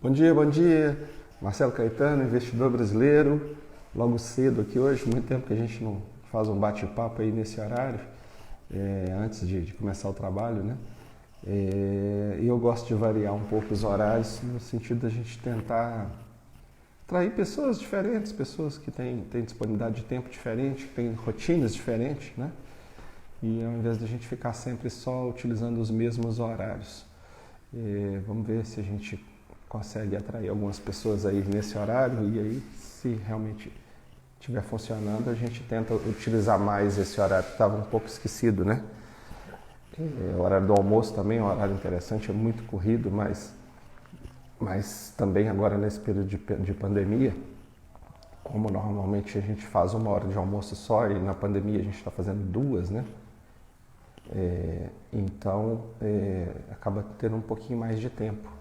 Bom dia, bom dia. Marcelo Caetano, investidor brasileiro. Logo cedo aqui hoje, muito tempo que a gente não faz um bate-papo aí nesse horário, antes de começar o trabalho, né? E eu gosto de variar um pouco os horários no sentido da gente tentar atrair pessoas diferentes, pessoas que têm disponibilidade de tempo diferente, que têm rotinas diferentes, né? E ao invés de a gente ficar sempre só utilizando os mesmos horários. Vamos ver se a gente consegue atrair algumas pessoas aí nesse horário e aí, se realmente estiver funcionando, a gente tenta utilizar mais esse horário que estava um pouco esquecido, né? O horário do almoço também é um horário interessante, é muito corrido, mas também agora nesse período de pandemia, como normalmente a gente faz 1 hora de almoço só e na pandemia a gente está fazendo 2, né? Então acaba tendo um pouquinho mais de tempo,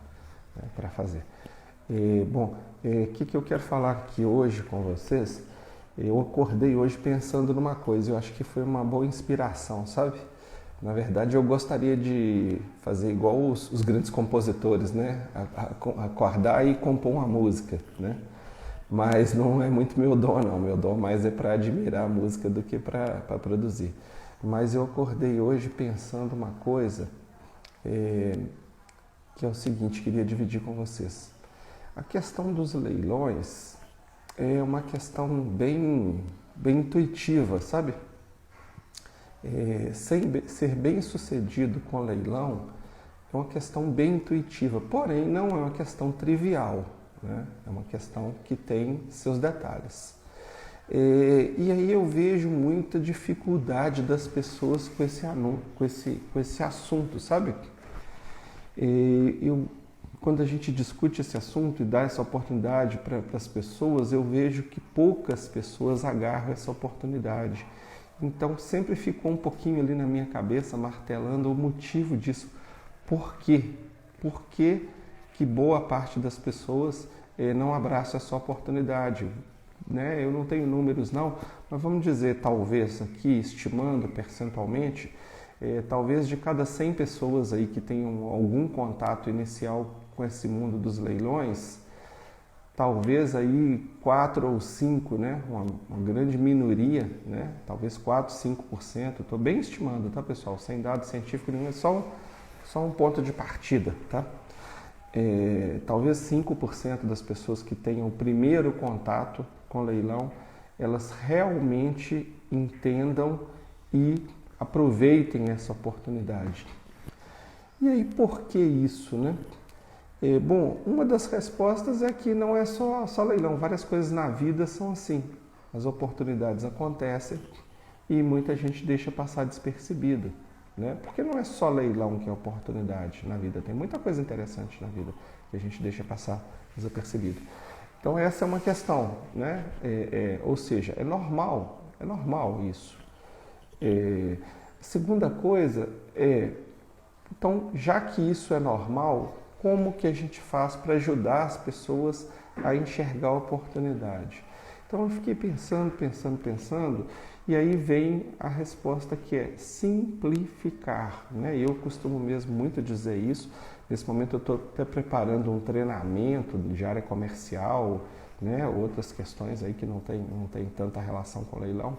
né, para fazer. Bom, o que eu quero falar aqui hoje com vocês? Eu acordei hoje pensando numa coisa, eu acho que foi uma boa inspiração, sabe? Na verdade, eu gostaria de fazer igual os grandes compositores, né? Acordar e compor uma música, né? Mas não é muito meu dom, não. Meu dom mais é para admirar a música do que para produzir. Mas eu acordei hoje pensando uma coisa que é o seguinte, queria dividir com vocês. A questão dos leilões é uma questão bem intuitiva, sabe? Ser bem sucedido com leilão é uma questão bem intuitiva, porém não é uma questão trivial, né? É uma questão que tem seus detalhes. E aí eu vejo muita dificuldade das pessoas com esse assunto, sabe? Quando a gente discute esse assunto e dá essa oportunidade para as pessoas, eu vejo que poucas pessoas agarram essa oportunidade. Então sempre ficou um pouquinho ali na minha cabeça, martelando o motivo disso. Por quê? Por que boa parte das pessoas não abraça essa oportunidade? Né? Eu não tenho números não, mas vamos dizer, talvez aqui, estimando percentualmente, talvez de cada 100 pessoas aí que tenham algum contato inicial com esse mundo dos leilões, talvez aí 4 ou 5, né? Uma grande minoria, né? Talvez 4, 5%, estou bem estimando, tá, pessoal? Sem dado científico nenhum, é só um ponto de partida, tá? Talvez 5% das pessoas que tenham o primeiro contato com leilão, elas realmente entendam e aproveitem essa oportunidade. E aí, por que isso, né? Bom, uma das respostas é que não é só leilão, várias coisas na vida são assim. As oportunidades acontecem e muita gente deixa passar despercebida, né? Porque não é só leilão que é oportunidade na vida, tem muita coisa interessante na vida que a gente deixa passar desapercebido. Então essa é uma questão, né? Ou seja, é normal isso. Segunda coisa então, já que isso é normal, como que a gente faz para ajudar as pessoas a enxergar a oportunidade? Então eu fiquei pensando, e aí vem a resposta que é simplificar, né? Eu costumo mesmo muito dizer isso. Nesse momento eu estou até preparando um treinamento de área comercial, né? Outras questões aí que não tem tanta relação com leilão,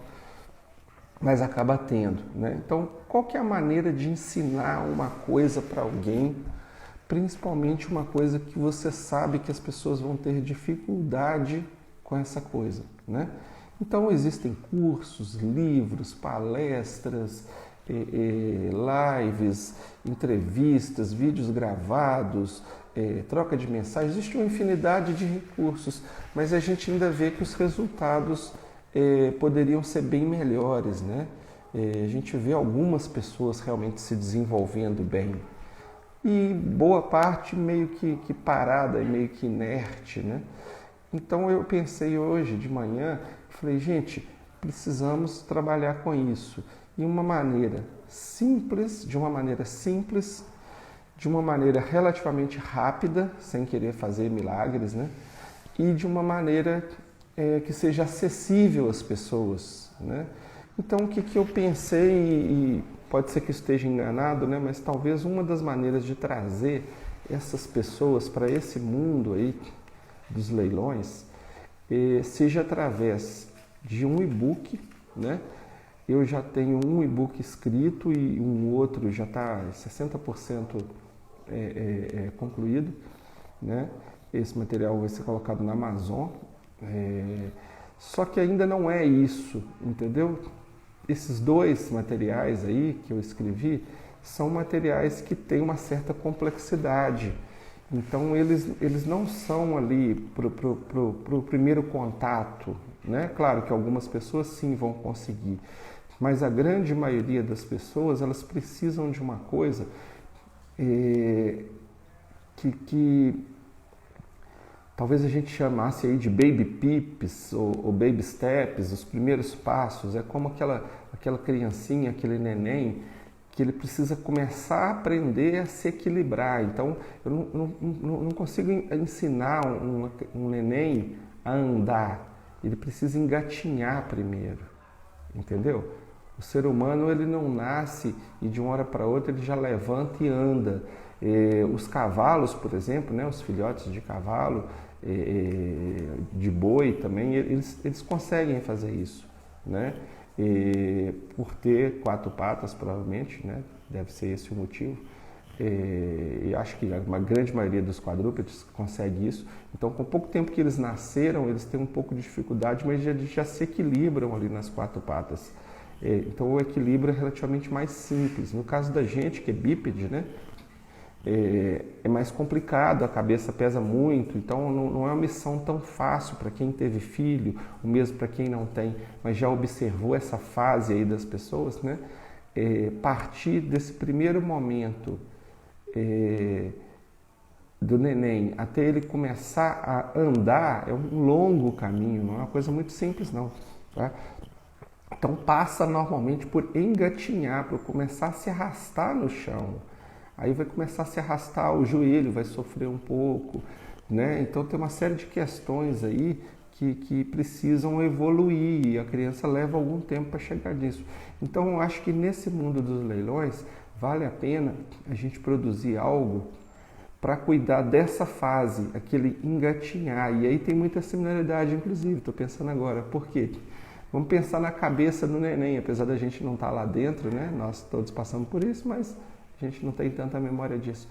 mas acaba tendo, né? Então, qual que é a maneira de ensinar uma coisa para alguém, principalmente uma coisa que você sabe que as pessoas vão ter dificuldade com essa coisa, né? Então, existem cursos, livros, palestras, lives, entrevistas, vídeos gravados, troca de mensagens, existe uma infinidade de recursos, mas a gente ainda vê que os resultados poderiam ser bem melhores, né? A gente vê algumas pessoas realmente se desenvolvendo bem e boa parte meio que parada e meio que inerte, né? Então eu pensei hoje de manhã, falei, gente, precisamos trabalhar com isso de uma maneira simples, de uma maneira relativamente rápida, sem querer fazer milagres, né? E de uma maneira que seja acessível às pessoas, né? Então, o que eu pensei, e pode ser que esteja enganado, né? Mas talvez uma das maneiras de trazer essas pessoas para esse mundo aí dos leilões, seja através de um e-book, né? Eu já tenho um e-book escrito e um outro já está 60% concluído, né? Esse material vai ser colocado na Amazon, só que ainda não é isso, entendeu? Esses dois materiais aí que eu escrevi são materiais que têm uma certa complexidade. Então eles não são ali para o primeiro contato, né? Claro que algumas pessoas sim vão conseguir, mas a grande maioria das pessoas elas precisam de uma coisa que talvez a gente chamasse aí de baby pips ou baby steps, os primeiros passos. É como aquela criancinha, aquele neném, que ele precisa começar a aprender a se equilibrar. Então, eu não consigo ensinar um neném a andar. Ele precisa engatinhar primeiro, entendeu? O ser humano ele não nasce e de uma hora para outra ele já levanta e anda. Os cavalos, por exemplo, né, os filhotes de cavalo, de boi também, eles conseguem fazer isso, né? Por ter 4 patas, provavelmente, né? Deve ser esse o motivo. E acho que uma grande maioria dos quadrúpedes consegue isso. Então, com pouco tempo que eles nasceram, eles têm um pouco de dificuldade, mas já se equilibram ali nas 4 patas. Então, o equilíbrio é relativamente mais simples. No caso da gente, que é bípede, né? É mais complicado, a cabeça pesa muito, então não é uma missão tão fácil para quem teve filho, o mesmo para quem não tem, mas já observou essa fase aí das pessoas, né? Partir desse primeiro momento do neném até ele começar a andar é um longo caminho, não é uma coisa muito simples não, tá? Então passa normalmente por engatinhar, por começar a se arrastar no chão. Aí vai começar a se arrastar, o joelho vai sofrer um pouco, né? Então tem uma série de questões aí que precisam evoluir e a criança leva algum tempo para chegar nisso. Então eu acho que nesse mundo dos leilões vale a pena a gente produzir algo para cuidar dessa fase, aquele engatinhar. E aí tem muita similaridade, inclusive, estou pensando agora. Por quê? Vamos pensar na cabeça do neném, apesar da gente não estar lá dentro, né? Nós todos passamos por isso, mas a gente não tem tanta memória disso.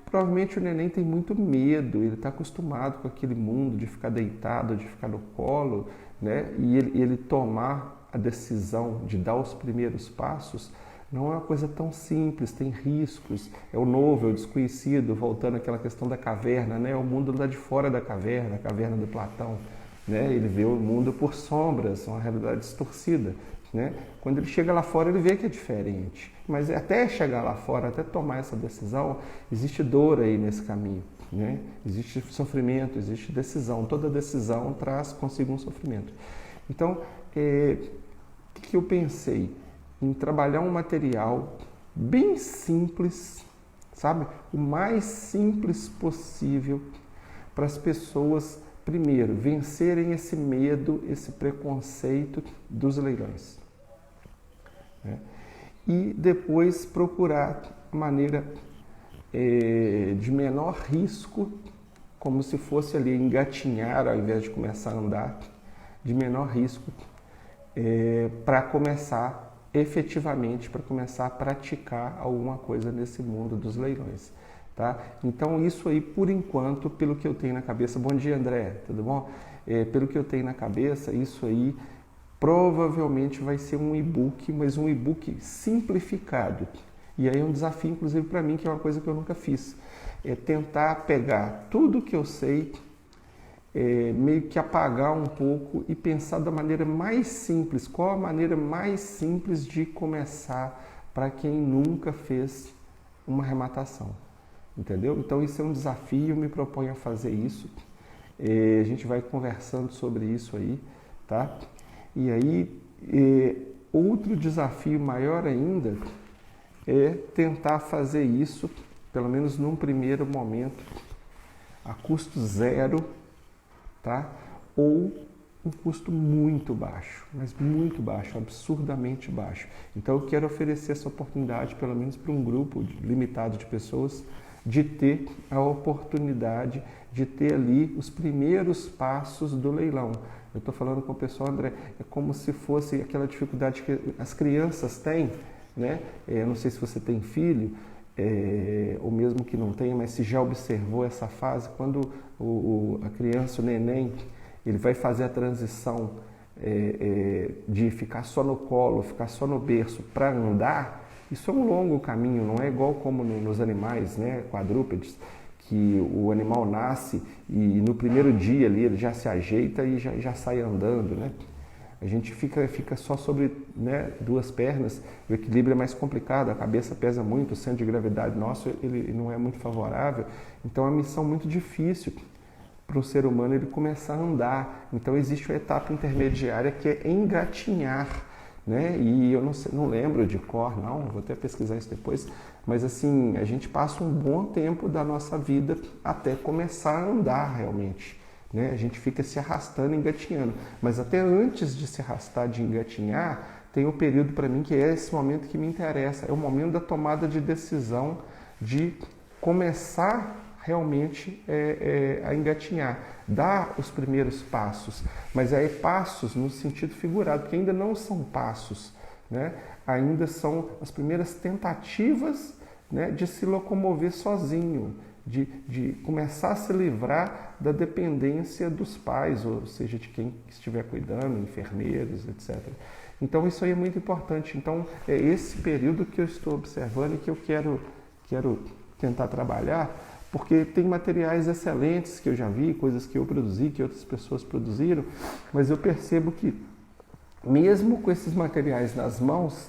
Provavelmente o neném tem muito medo, ele está acostumado com aquele mundo de ficar deitado, de ficar no colo, né? E ele tomar a decisão de dar os primeiros passos não é uma coisa tão simples, tem riscos, é o novo, é o desconhecido, voltando àquela questão da caverna, né? O mundo lá de fora da caverna, a caverna do Platão, né? Ele vê o mundo por sombras, uma realidade distorcida. Né? Quando ele chega lá fora, ele vê que é diferente. Mas até chegar lá fora, até tomar essa decisão, existe dor aí nesse caminho. Né? Existe sofrimento, existe decisão. Toda decisão traz consigo um sofrimento. Então, o que eu pensei? Em trabalhar um material bem simples, sabe? O mais simples possível para as pessoas, primeiro, vencerem esse medo, esse preconceito dos leilões. Né? E depois procurar maneira de menor risco, como se fosse ali engatinhar ao invés de começar a andar, de menor risco, para começar efetivamente, para começar a praticar alguma coisa nesse mundo dos leilões. Tá? Então isso aí, por enquanto, pelo que eu tenho na cabeça, bom dia André, tudo bom? Pelo que eu tenho na cabeça, isso aí provavelmente vai ser um e-book, mas um e-book simplificado. E aí é um desafio, inclusive, para mim, que é uma coisa que eu nunca fiz. É tentar pegar tudo que eu sei, meio que apagar um pouco e pensar da maneira mais simples. Qual a maneira mais simples de começar para quem nunca fez uma arrematação? Entendeu? Então isso é um desafio, eu me proponho a fazer isso. A gente vai conversando sobre isso aí, tá? E aí, outro desafio maior ainda é tentar fazer isso, pelo menos num primeiro momento, a custo zero, tá? Ou um custo muito baixo, mas muito baixo, absurdamente baixo. Então eu quero oferecer essa oportunidade, pelo menos para um grupo limitado de pessoas, de ter a oportunidade de ter ali os primeiros passos do leilão. Eu estou falando com o pessoal, André, é como se fosse aquela dificuldade que as crianças têm, né? Eu não sei se você tem filho, ou mesmo que não tenha, mas se já observou essa fase, quando a criança, o neném, ele vai fazer a transição de ficar só no colo, ficar só no berço para andar, isso é um longo caminho, não é igual como nos animais, né, quadrúpedes, que o animal nasce e no primeiro dia ali ele já se ajeita e já sai andando, né? A gente fica só sobre, né, duas pernas, o equilíbrio é mais complicado, a cabeça pesa muito, o centro de gravidade nosso ele não é muito favorável, então é uma missão muito difícil para o ser humano ele começar a andar. Então existe uma etapa intermediária que é engatinhar, né? E eu não lembro de cor, não, vou até pesquisar isso depois, mas assim, a gente passa um bom tempo da nossa vida até começar a andar realmente, né? A gente fica se arrastando, engatinhando, mas até antes de se arrastar, de engatinhar, tem um período para mim que é esse momento que me interessa, é o momento da tomada de decisão de começar realmente a engatinhar, dar os primeiros passos, mas aí passos no sentido figurado, porque ainda não são passos, né? Ainda são as primeiras tentativas, né, de se locomover sozinho, de começar a se livrar da dependência dos pais, ou seja, de quem estiver cuidando, enfermeiros, etc. Então isso aí é muito importante. Então é esse período que eu estou observando e que eu quero tentar trabalhar, porque tem materiais excelentes que eu já vi, coisas que eu produzi, que outras pessoas produziram, mas eu percebo que mesmo com esses materiais nas mãos,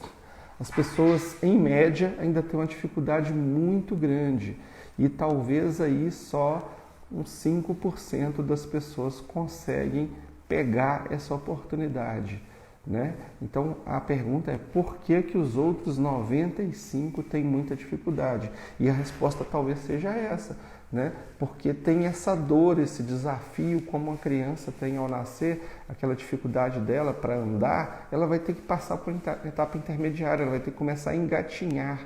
as pessoas, em média, ainda têm uma dificuldade muito grande. E talvez aí só uns 5% das pessoas conseguem pegar essa oportunidade, né? Então a pergunta é por que os outros 95% têm muita dificuldade? E a resposta talvez seja essa, né? Porque tem essa dor, esse desafio, como uma criança tem ao nascer, aquela dificuldade dela para andar, ela vai ter que passar por etapa intermediária, ela vai ter que começar a engatinhar.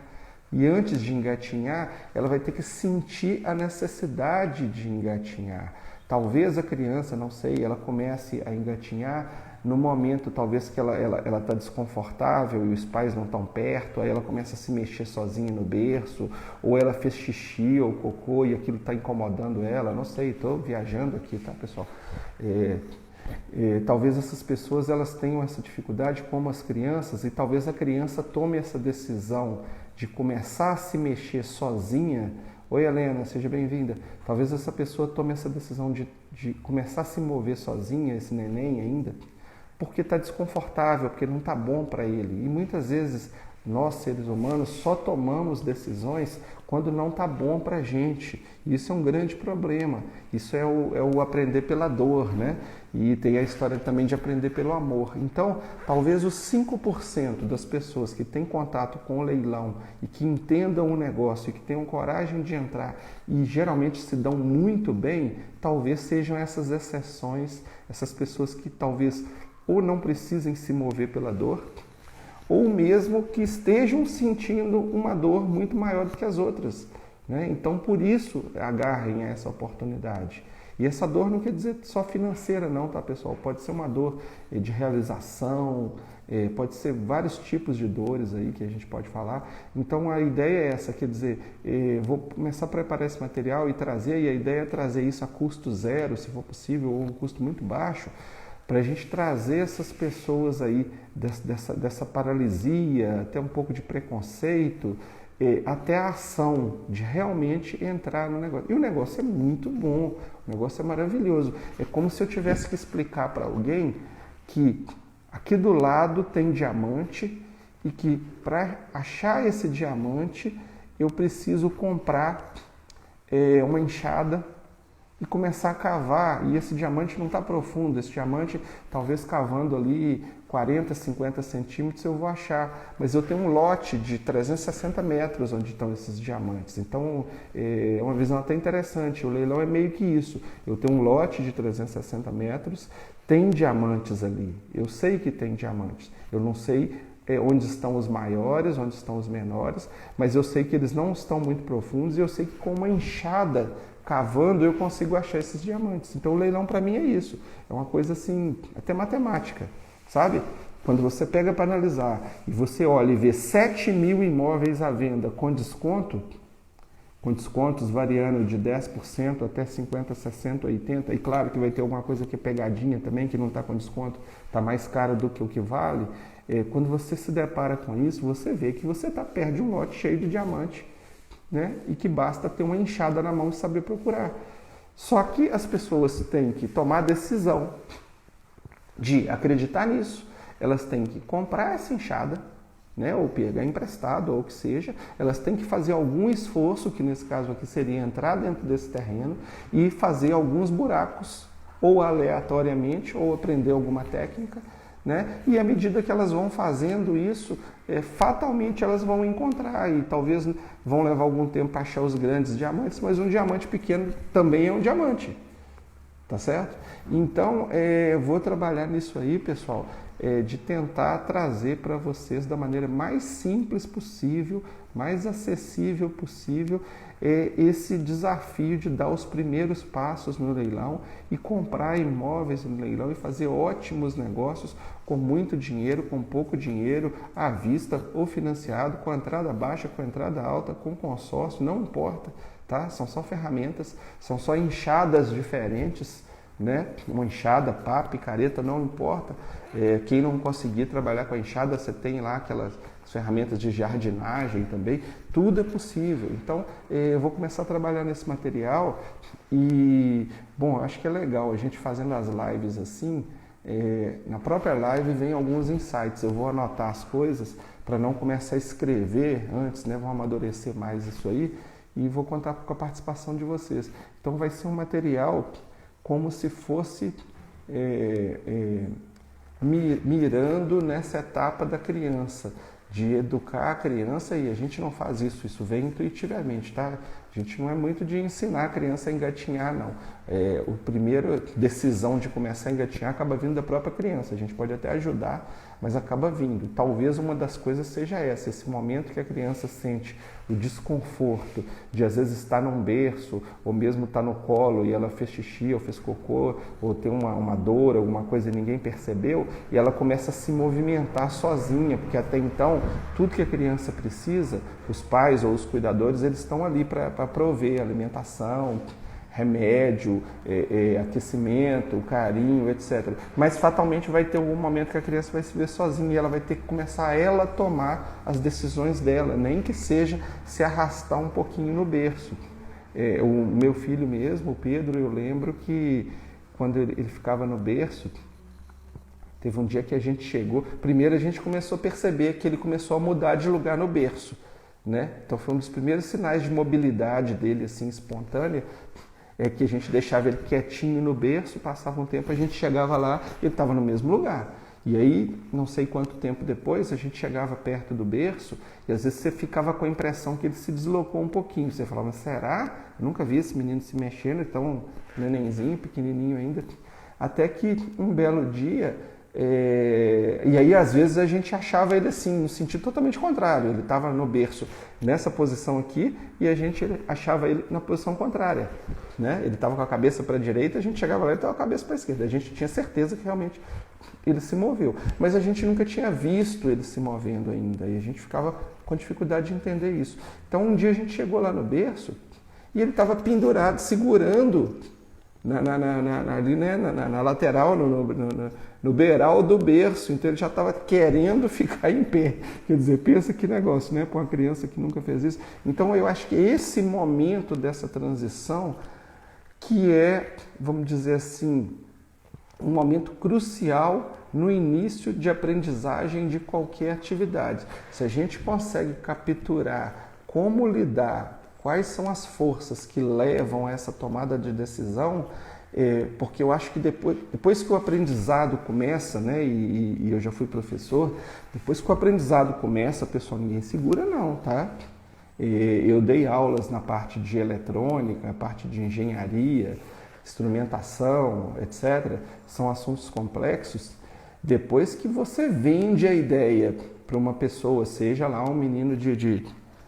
E antes de engatinhar, ela vai ter que sentir a necessidade de engatinhar. Talvez a criança, não sei, ela comece a engatinhar no momento talvez que ela está desconfortável e os pais não estão perto, aí ela começa a se mexer sozinha no berço, ou ela fez xixi ou cocô e aquilo está incomodando ela, não sei, estou viajando aqui, tá, pessoal? Talvez essas pessoas elas tenham essa dificuldade como as crianças e talvez a criança tome essa decisão de começar a se mexer sozinha. Oi, Helena, seja bem-vinda. Talvez essa pessoa tome essa decisão de começar a se mover sozinha, esse neném ainda, porque está desconfortável, porque não está bom para ele. E muitas vezes nós, seres humanos, só tomamos decisões quando não está bom para a gente. Isso é um grande problema. Isso é o aprender pela dor, né? E tem a história também de aprender pelo amor. Então, talvez os 5% das pessoas que têm contato com o leilão e que entendam o negócio e que tenham coragem de entrar e geralmente se dão muito bem, talvez sejam essas exceções, essas pessoas que talvez ou não precisem se mover pela dor, ou mesmo que estejam sentindo uma dor muito maior do que as outras, né? Então, por isso, agarrem a essa oportunidade. E essa dor não quer dizer só financeira não, tá, pessoal? Pode ser uma dor de realização, pode ser vários tipos de dores aí que a gente pode falar. Então, a ideia é essa, quer dizer, vou começar a preparar esse material e trazer, e a ideia é trazer isso a custo zero, se for possível, ou um custo muito baixo, para a gente trazer essas pessoas aí dessa paralisia, até um pouco de preconceito, até a ação de realmente entrar no negócio. E o negócio é muito bom, o negócio é maravilhoso. É como se eu tivesse que explicar para alguém que aqui do lado tem diamante e que para achar esse diamante eu preciso comprar uma enxada e começar a cavar, e esse diamante não está profundo, esse diamante talvez cavando ali 40, 50 centímetros eu vou achar, mas eu tenho um lote de 360 metros onde estão esses diamantes, então é uma visão até interessante, o leilão é meio que isso, eu tenho um lote de 360 metros, tem diamantes ali, eu sei que tem diamantes, eu não sei onde estão os maiores, onde estão os menores, mas eu sei que eles não estão muito profundos e eu sei que com uma enxada cavando eu consigo achar esses diamantes. Então o leilão para mim é isso, é uma coisa assim, até matemática, sabe? Quando você pega para analisar e você olha e vê 7.000 imóveis à venda com descontos variando de 10% até 50%, 60%, 80%, e claro que vai ter alguma coisa que é pegadinha também, que não está com desconto, está mais caro do que o que vale. Quando você se depara com isso, você vê que você está perto de um lote cheio de diamante, né? E que basta ter uma enxada na mão e saber procurar. Só que as pessoas têm que tomar a decisão de acreditar nisso, elas têm que comprar essa enxada, né, ou pegar emprestado, ou o que seja, elas têm que fazer algum esforço, que nesse caso aqui seria entrar dentro desse terreno e fazer alguns buracos, ou aleatoriamente, ou aprender alguma técnica, né? E à medida que elas vão fazendo isso, fatalmente elas vão encontrar, e talvez vão levar algum tempo para achar os grandes diamantes, mas um diamante pequeno também é um diamante, tá certo? Então, vou trabalhar nisso aí, pessoal, de tentar trazer para vocês da maneira mais simples possível, mais acessível possível, esse desafio de dar os primeiros passos no leilão e comprar imóveis no leilão e fazer ótimos negócios com muito dinheiro, com pouco dinheiro, à vista ou financiado, com entrada baixa, com entrada alta, com consórcio, não importa, tá? São só ferramentas, são só enxadas diferentes, né? Uma enxada, pá, picareta, não importa. Quem não conseguir trabalhar com a enxada, você tem lá aquelas ferramentas de jardinagem também, tudo é possível. Então, eu vou começar a trabalhar nesse material e, bom, acho que é legal a gente fazendo as lives assim, na própria live vem alguns insights, eu vou anotar as coisas para não começar a escrever antes, né? Vou amadurecer mais isso aí e vou contar com a participação de vocês. Então, vai ser um material como se fosse mirando nessa etapa da criança, de educar a criança, e a gente não faz isso, isso vem intuitivamente, tá? A gente não é muito de ensinar a criança a engatinhar, não. A primeira decisão de começar a engatinhar acaba vindo da própria criança, a gente pode até ajudar, mas acaba vindo. Talvez uma das coisas seja essa, esse momento que a criança sente o desconforto de às vezes estar num berço, ou mesmo estar no colo e ela fez xixi ou fez cocô, ou tem uma dor, alguma coisa e ninguém percebeu, e ela começa a se movimentar sozinha, porque até então tudo que a criança precisa, os pais ou os cuidadores, eles estão ali para prover alimentação, remédio, aquecimento, carinho, etc. Mas fatalmente vai ter algum momento que a criança vai se ver sozinha e ela vai ter que começar ela a tomar as decisões dela, nem que seja se arrastar um pouquinho no berço. O meu filho mesmo, o Pedro, eu lembro que quando ele ficava no berço, teve um dia que a gente chegou, primeiro a gente começou a perceber que ele começou a mudar de lugar no berço, né? Então foi um dos primeiros sinais de mobilidade dele, assim, espontânea, que a gente deixava ele quietinho no berço, passava um tempo, a gente chegava lá e ele estava no mesmo lugar. E aí, não sei quanto tempo depois, a gente chegava perto do berço e às vezes você ficava com a impressão que ele se deslocou um pouquinho. Você falava, será? Eu nunca vi esse menino se mexendo, tão nenenzinho, pequenininho ainda. Até que um belo dia, e aí às vezes a gente achava ele assim, no sentido totalmente contrário. Ele estava no berço nessa posição aqui e a gente achava ele na posição contrária, né? Ele estava com a cabeça para a direita, a gente chegava lá e estava com a cabeça para a esquerda. A gente tinha certeza que realmente ele se moveu, mas a gente nunca tinha visto ele se movendo ainda e a gente ficava com dificuldade de entender isso. Então um dia a gente chegou lá no berço e ele estava pendurado, segurando ali, né, na lateral, no beiral do berço, então ele já estava querendo ficar em pé. Quer dizer, pensa que negócio, né, para uma criança que nunca fez isso. Então eu acho que esse momento dessa transição, que é, vamos dizer assim, um momento crucial no início de aprendizagem de qualquer atividade. Se a gente consegue capturar como lidar, quais são as forças que levam a essa tomada de decisão, porque eu acho que depois que o aprendizado começa, né, e eu já fui professor, depois que o aprendizado começa, pessoal, ninguém segura não, tá? Eu dei aulas na parte de eletrônica, na parte de engenharia, instrumentação, etc. São assuntos complexos. Depois que você vende a ideia para uma pessoa, seja lá um menino de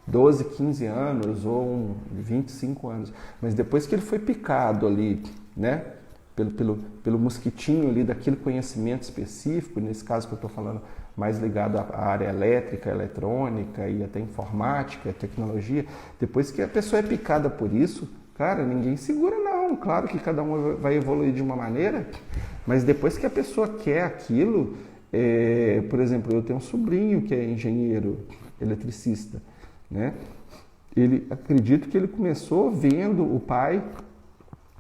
12, 15 anos ou 25 anos, mas depois que ele foi picado ali, né, pelo mosquitinho ali daquele conhecimento específico, nesse caso que eu estou falando mais ligado à área elétrica, eletrônica e até informática, tecnologia, depois que a pessoa é picada por isso, cara, ninguém segura não. Claro que cada um vai evoluir de uma maneira, mas depois que a pessoa quer aquilo, por exemplo, eu tenho um sobrinho que é engenheiro eletricista, né? Ele, acredito que ele começou vendo o pai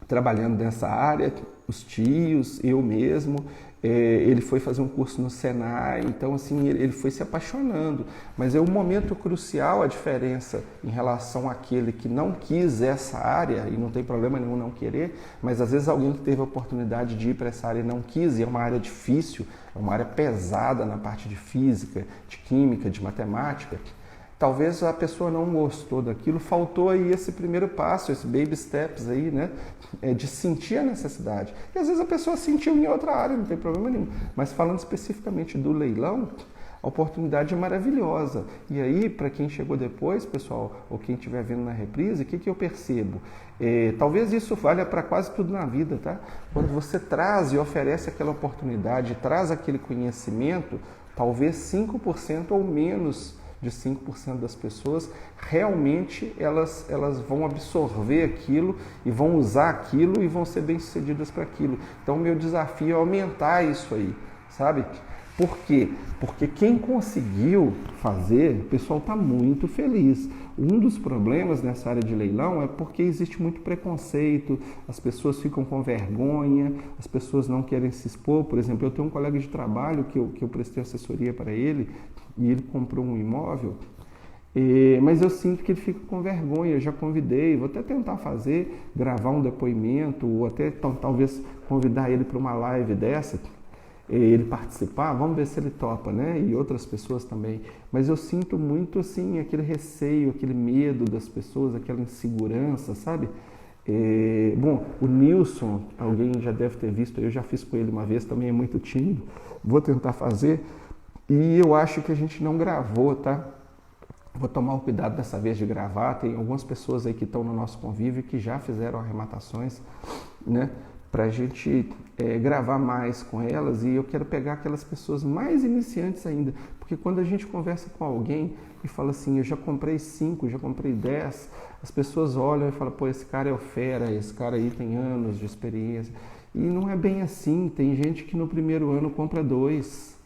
trabalhando nessa área, os tios, eu mesmo. Ele foi fazer um curso no Senai, então assim, ele foi se apaixonando. Mas é um momento crucial a diferença em relação àquele que não quis essa área, e não tem problema nenhum não querer, mas às vezes alguém que teve a oportunidade de ir para essa área e não quis, e é uma área difícil, é uma área pesada na parte de física, de química, de matemática. Talvez a pessoa não gostou daquilo, faltou aí esse primeiro passo, esse baby steps aí, né? De sentir a necessidade. E às vezes a pessoa sentiu em outra área, não tem problema nenhum. Mas falando especificamente do leilão, a oportunidade é maravilhosa. E aí, para quem chegou depois, pessoal, ou quem estiver vendo na reprise, o que eu percebo? Talvez isso valha para quase tudo na vida, tá? Quando você traz e oferece aquela oportunidade, traz aquele conhecimento, talvez 5% ou menos de 5% das pessoas, realmente elas vão absorver aquilo e vão usar aquilo e vão ser bem-sucedidas para aquilo. Então, o meu desafio é aumentar isso aí, sabe? Por quê? Porque quem conseguiu fazer, o pessoal está muito feliz. Um dos problemas nessa área de leilão é porque existe muito preconceito, as pessoas ficam com vergonha, as pessoas não querem se expor. Por exemplo, eu tenho um colega de trabalho que eu prestei assessoria para ele e ele comprou um imóvel, mas eu sinto que ele fica com vergonha. Eu já convidei, vou até tentar fazer, gravar um depoimento ou até talvez convidar ele para uma live dessa, ele participar, vamos ver se ele topa, né? E outras pessoas também. Mas eu sinto muito, assim, aquele receio, aquele medo das pessoas, aquela insegurança, sabe? Bom, o Nilson, alguém já deve ter visto, eu já fiz com ele uma vez, também é muito tímido, vou tentar fazer. E eu acho que a gente não gravou, tá? Vou tomar o cuidado dessa vez de gravar. Tem algumas pessoas aí que estão no nosso convívio que já fizeram arrematações, né? Para a gente gravar mais com elas, e eu quero pegar aquelas pessoas mais iniciantes ainda, porque quando a gente conversa com alguém e fala assim, eu já comprei 5, já comprei 10, as pessoas olham e falam, pô, esse cara é o fera, esse cara aí tem anos de experiência, e não é bem assim. Tem gente que no primeiro ano compra 2,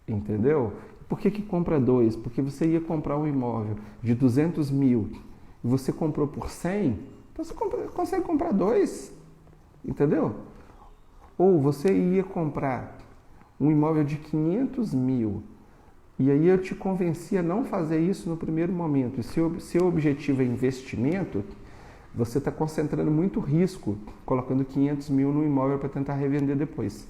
entendeu? Por que compra 2? Porque você ia comprar um imóvel de 200 mil e você comprou por 100, então você consegue comprar 2. Entendeu? Ou você ia comprar um imóvel de 500 mil e aí eu te convenci a não fazer isso no primeiro momento. E seu objetivo é investimento, você está concentrando muito risco colocando 500 mil no imóvel para tentar revender depois.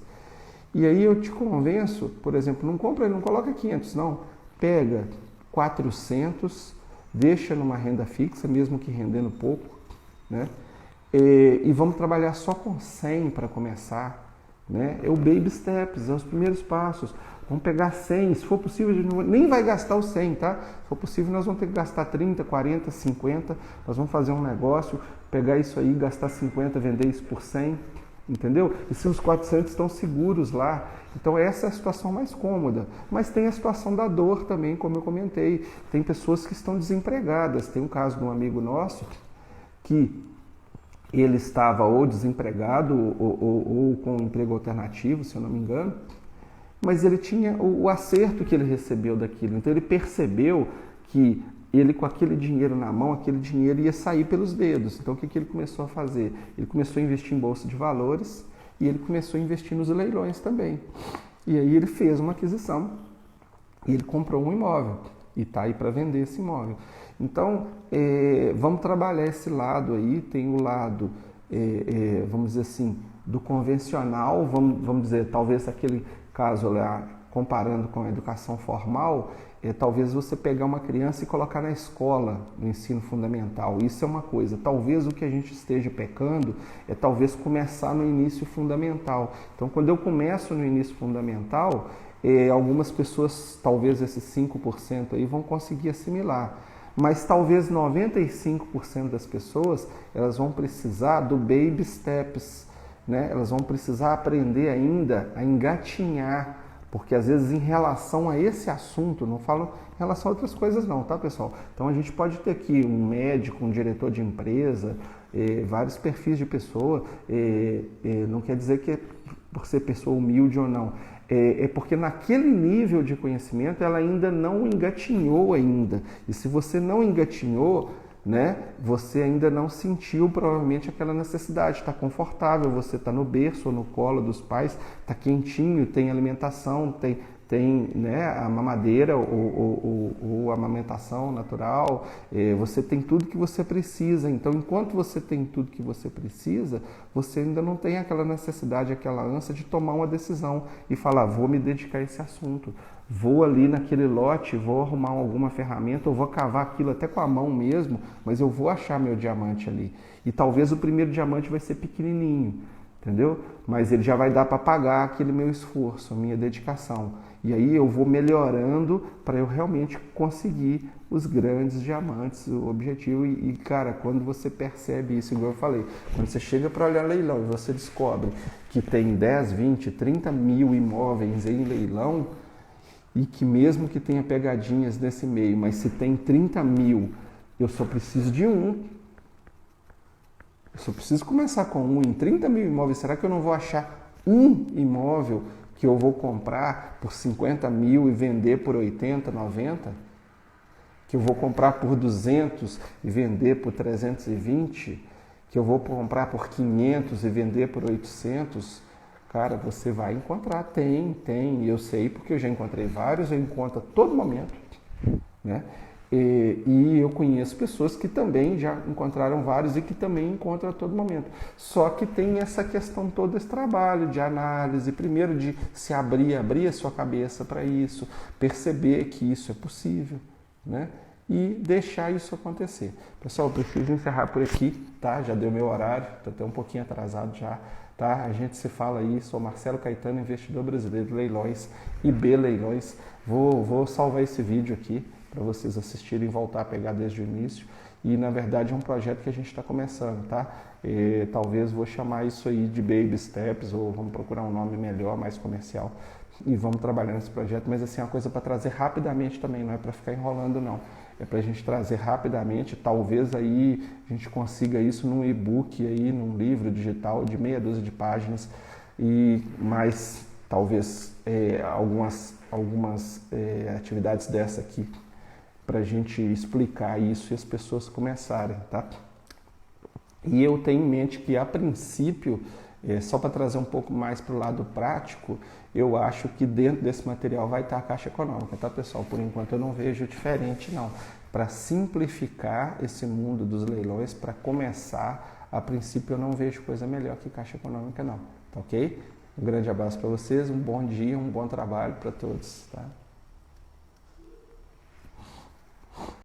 E aí eu te convenço, por exemplo, não coloca 500 não, pega 400, deixa numa renda fixa, mesmo que rendendo pouco, né? E vamos trabalhar só com 100 para começar, né? É o baby steps, é os primeiros passos. Vamos pegar 100, se for possível, nem vai gastar os 100, tá? Se for possível, nós vamos ter que gastar 30, 40, 50, nós vamos fazer um negócio, pegar isso aí, gastar 50, vender isso por 100, entendeu? E se os 400 estão seguros lá, então essa é a situação mais cômoda. Mas tem a situação da dor também, como eu comentei. Tem pessoas que estão desempregadas. Tem um caso de um amigo nosso que ele estava ou desempregado ou com um emprego alternativo, se eu não me engano, mas ele tinha o acerto que ele recebeu daquilo. Então ele percebeu que ele, com aquele dinheiro na mão, aquele dinheiro ia sair pelos dedos. Então o que ele começou a fazer? Ele começou a investir em bolsa de valores e ele começou a investir nos leilões também. E aí ele fez uma aquisição e ele comprou um imóvel e está aí para vender esse imóvel. Então, vamos trabalhar esse lado aí. Tem o lado, vamos dizer assim, do convencional, vamos dizer, talvez aquele caso lá, comparando com a educação formal, talvez você pegar uma criança e colocar na escola, no ensino fundamental. Isso é uma coisa. Talvez o que a gente esteja pecando é talvez começar no início fundamental. Então, quando eu começo no início fundamental, algumas pessoas, talvez esses 5% aí, vão conseguir assimilar. Mas talvez 95% das pessoas, elas vão precisar do baby steps, né? Elas vão precisar aprender ainda a engatinhar, porque às vezes em relação a esse assunto, não falo em relação a outras coisas não, tá, pessoal? Então a gente pode ter aqui um médico, um diretor de empresa, vários perfis de pessoa, não quer dizer que é por ser pessoa humilde ou não, é porque naquele nível de conhecimento ela ainda não engatinhou ainda. E se você não engatinhou, né, você ainda não sentiu provavelmente aquela necessidade, está confortável, você está no berço ou no colo dos pais, está quentinho, tem alimentação, tem né, a mamadeira ou a amamentação natural, você tem tudo que você precisa. Então, enquanto você tem tudo que você precisa, você ainda não tem aquela necessidade, aquela ânsia de tomar uma decisão e falar, vou me dedicar a esse assunto, vou ali naquele lote, vou arrumar alguma ferramenta, ou vou cavar aquilo até com a mão mesmo, mas eu vou achar meu diamante ali. E talvez o primeiro diamante vai ser pequenininho, entendeu? Mas ele já vai dar para pagar aquele meu esforço, a minha dedicação. E aí eu vou melhorando para eu realmente conseguir os grandes diamantes, o objetivo. E, cara, quando você percebe isso, igual eu falei, quando você chega para olhar leilão e você descobre que tem 10, 20, 30 mil imóveis em leilão, e que mesmo que tenha pegadinhas nesse meio, mas se tem 30 mil, eu só preciso de um. Eu só preciso começar com um. Em 30 mil imóveis, será que eu não vou achar um imóvel que eu vou comprar por 50 mil e vender por 80, 90? Que eu vou comprar por 200 e vender por 320? Que eu vou comprar por 500 e vender por 800? Cara, você vai encontrar, tem, eu sei porque eu já encontrei vários, eu encontro a todo momento, né? E eu conheço pessoas que também já encontraram vários e que também encontram a todo momento. Só que tem essa questão toda, esse trabalho de análise, primeiro de se abrir a sua cabeça para isso, perceber que isso é possível, né? E deixar isso acontecer. Pessoal, eu preciso encerrar por aqui, tá? Já deu meu horário, estou até um pouquinho atrasado já. Tá? A gente se fala aí, sou Marcelo Caetano, investidor brasileiro de leilões, IB Leilões. Vou salvar esse vídeo aqui para vocês assistirem e voltar a pegar desde o início. E na verdade é um projeto que a gente está começando, tá? Talvez vou chamar isso aí de Baby Steps, ou vamos procurar um nome melhor, mais comercial, e vamos trabalhar nesse projeto. Mas assim, é uma coisa para trazer rapidamente também, não é para ficar enrolando não. É para a gente trazer rapidamente, talvez aí a gente consiga isso num e-book, aí, num livro digital de meia dúzia de páginas, mas talvez algumas atividades dessa aqui, para a gente explicar isso e as pessoas começarem, tá? E eu tenho em mente que, a princípio, só para trazer um pouco mais para o lado prático, eu acho que dentro desse material vai estar a Caixa Econômica, tá, pessoal? Por enquanto eu não vejo diferente, não. Para simplificar esse mundo dos leilões, para começar, a princípio eu não vejo coisa melhor que Caixa Econômica, não. Tá ok? Um grande abraço para vocês, um bom dia, um bom trabalho para todos, tá?